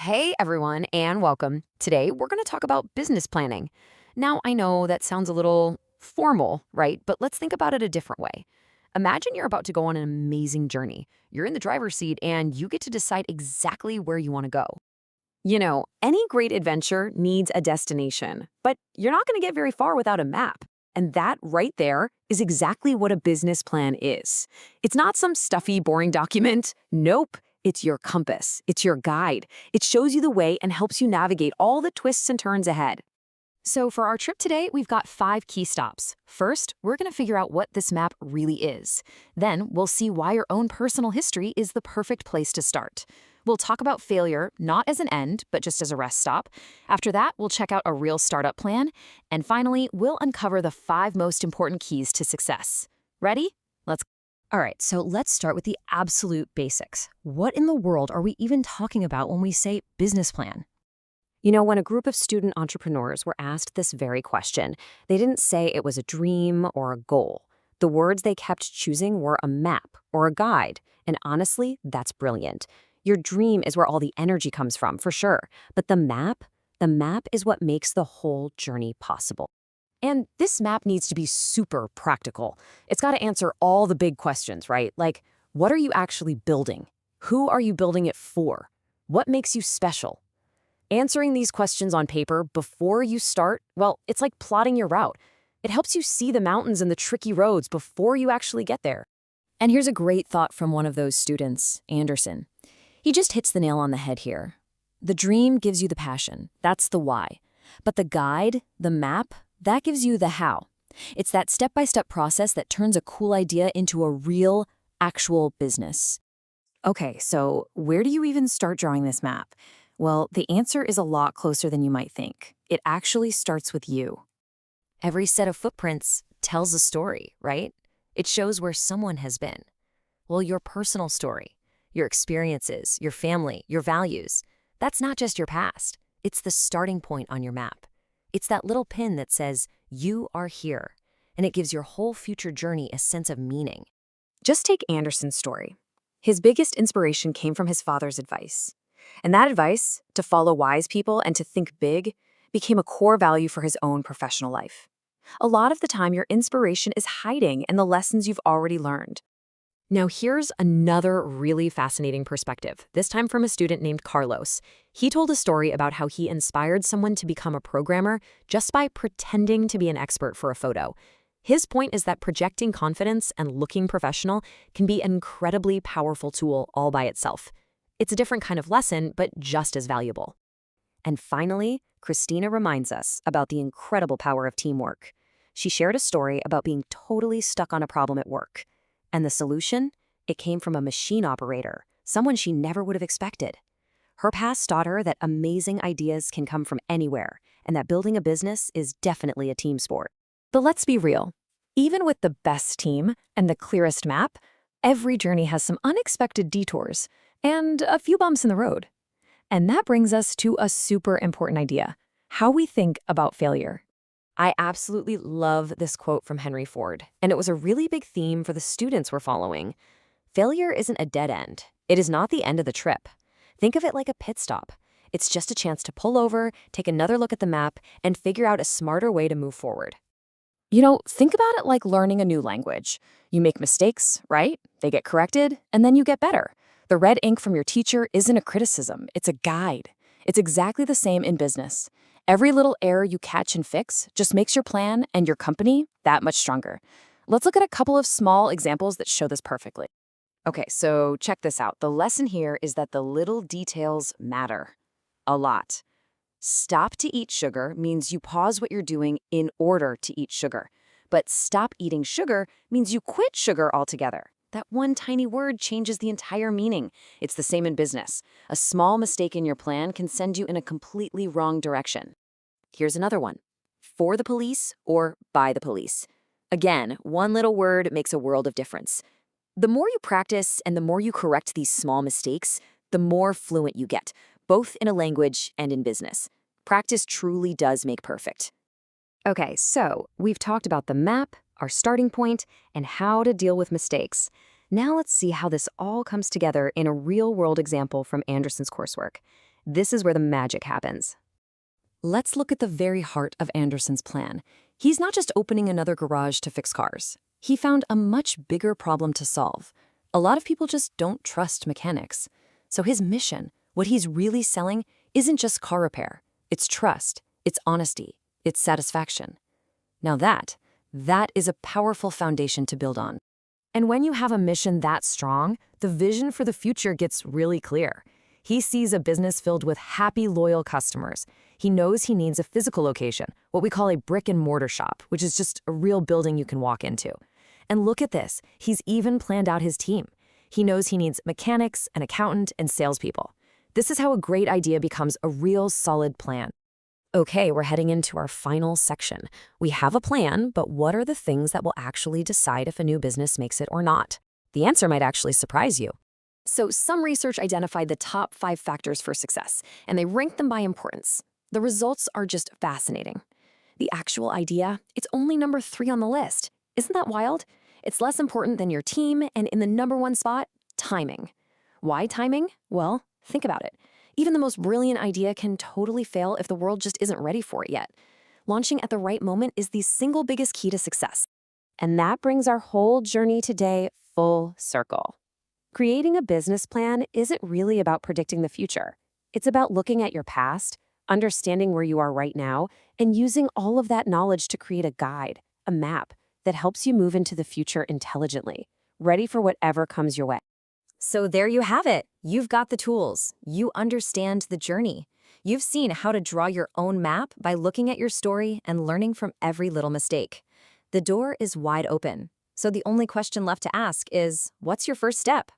Hey everyone, and welcome. Today we're going to talk about business planning. Now, I know that sounds a little formal, right? But let's think about it a different way. Imagine you're about to go on an amazing journey. You're in the driver's seat and you get to decide exactly where you want to go. Any great adventure needs a destination, but you're not going to get very far without a map. And that right there is exactly what a business plan is. It's not some stuffy, boring document. Nope. It's your compass. It's your guide. It shows you the way and helps you navigate all the twists and turns ahead. So for our trip today, we've got 5 key stops. First, we're going to figure out what this map really is. Then, we'll see why your own personal history is the perfect place to start. We'll talk about failure, not as an end, but just as a rest stop. After that, we'll check out a real startup plan. And finally, we'll uncover the 5 most important keys to success. Ready? Let's All right, so let's start with the absolute basics. What in the world are we even talking about when we say business plan? When a group of student entrepreneurs were asked this very question, they didn't say it was a dream or a goal. The words they kept choosing were a map or a guide, and honestly, that's brilliant. Your dream is where all the energy comes from, for sure, but the map is what makes the whole journey possible. And this map needs to be super practical. It's got to answer all the big questions, right? Like, what are you actually building? Who are you building it for? What makes you special? Answering these questions on paper before you start, well, it's like plotting your route. It helps you see the mountains and the tricky roads before you actually get there. And here's a great thought from one of those students, Anderson. He just hits the nail on the head here. The dream gives you the passion. That's the why. But the guide, the map, that gives you the how. It's that step-by-step process that turns a cool idea into a real, actual business. Okay, so where do you even start drawing this map? Well, the answer is a lot closer than you might think. It actually starts with you. Every set of footprints tells a story, right? It shows where someone has been. Well, your personal story, your experiences, your family, your values, that's not just your past. It's the starting point on your map. It's that little pin that says, you are here, and it gives your whole future journey a sense of meaning. Just take Anderson's story. His biggest inspiration came from his father's advice. And that advice, to follow wise people and to think big, became a core value for his own professional life. A lot of the time, your inspiration is hiding in the lessons you've already learned. Now, here's another really fascinating perspective, this time from a student named Carlos. He told a story about how he inspired someone to become a programmer just by pretending to be an expert for a photo. His point is that projecting confidence and looking professional can be an incredibly powerful tool all by itself. It's a different kind of lesson, but just as valuable. And finally, Christina reminds us about the incredible power of teamwork. She shared a story about being totally stuck on a problem at work. And the solution? It came from a machine operator, someone she never would have expected. Her past taught her that amazing ideas can come from anywhere, and that building a business is definitely a team sport. But let's be real. Even with the best team and the clearest map, every journey has some unexpected detours and a few bumps in the road. And that brings us to a super important idea, how we think about failure. I absolutely love this quote from Henry Ford, and it was a really big theme for the students we're following. Failure isn't a dead end. It is not the end of the trip. Think of it like a pit stop. It's just a chance to pull over, take another look at the map, and figure out a smarter way to move forward. Think about it like learning a new language. You make mistakes, right? They get corrected, and then you get better. The red ink from your teacher isn't a criticism, it's a guide. It's exactly the same in business. Every little error you catch and fix just makes your plan and your company that much stronger. Let's look at a couple of small examples that show this perfectly. Okay, so check this out. The lesson here is that the little details matter a lot. Stop to eat sugar means you pause what you're doing in order to eat sugar. But stop eating sugar means you quit sugar altogether. That one tiny word changes the entire meaning. It's the same in business. A small mistake in your plan can send you in a completely wrong direction. Here's another one. For the police or by the police. Again, one little word makes a world of difference. The more you practice and the more you correct these small mistakes, the more fluent you get, both in a language and in business. Practice truly does make perfect. Okay, so we've talked about the map, our starting point, and how to deal with mistakes. Now let's see how this all comes together in a real-world example from Anderson's coursework. This is where the magic happens. Let's look at the very heart of Anderson's plan. He's not just opening another garage to fix cars. He found a much bigger problem to solve. A lot of people just don't trust mechanics. So his mission, what he's really selling, isn't just car repair. It's trust, it's honesty, it's satisfaction. Now that is a powerful foundation to build on. And when you have a mission that strong, the vision for the future gets really clear. He sees a business filled with happy, loyal customers. He knows he needs a physical location, what we call a brick-and-mortar shop, which is just a real building you can walk into. And look at this, he's even planned out his team. He knows he needs mechanics, an accountant, and salespeople. This is how a great idea becomes a real solid plan. Okay, we're heading into our final section. We have a plan, but what are the things that will actually decide if a new business makes it or not? The answer might actually surprise you. So some research identified the top 5 factors for success, and they ranked them by importance. The results are just fascinating. The actual idea, it's only number 3 on the list. Isn't that wild? It's less important than your team, and in the number 1 spot, timing. Why timing? Well, think about it. Even the most brilliant idea can totally fail if the world just isn't ready for it yet. Launching at the right moment is the single biggest key to success. And that brings our whole journey today full circle. Creating a business plan isn't really about predicting the future. It's about looking at your past, understanding where you are right now, and using all of that knowledge to create a guide, a map, that helps you move into the future intelligently, ready for whatever comes your way. So there you have it. You've got the tools. You understand the journey. You've seen how to draw your own map by looking at your story and learning from every little mistake. The door is wide open. So the only question left to ask is, what's your first step?